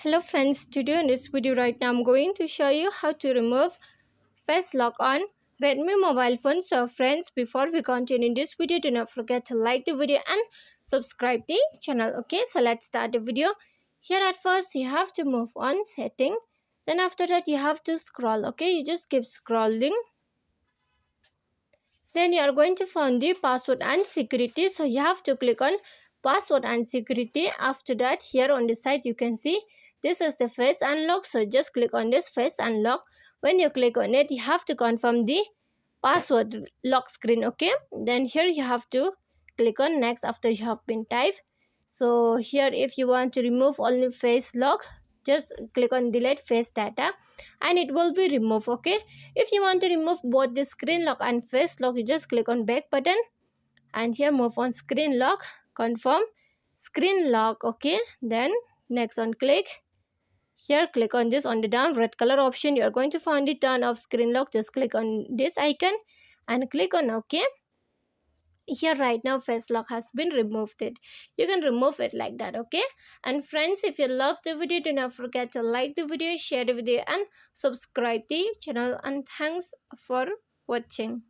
Hello friends, today in this video right now I'm going to show you how to remove face lock on Redmi mobile phone. So friends, before we continue this video, do not forget to like the video and subscribe the channel. Okay, so let's start the video. Here at first you have to move on setting, then after that you have to scroll. Okay, you just keep scrolling. Then you are going to find the password and security. So you have to click on password and security. After that, here on the side you can see this is the face unlock. So just click on this face unlock. When you click on it, you have to confirm the password lock screen. Okay, then here you have to click on next after you have been typed. So here if you want to remove only face lock, just click on delete face data and it will be removed. Okay, if you want to remove both the screen lock and face lock, you just click on back button and here move on screen lock, confirm screen lock. Okay, then next on click here, click on this on the down red color option. You are going to find the turn off screen lock. Just click on this icon and click on OK. Here right now face lock has been removed. You can remove it like that. Okay, and friends, if you love the video, do not forget to like the video, share the video and subscribe the channel, and thanks for watching.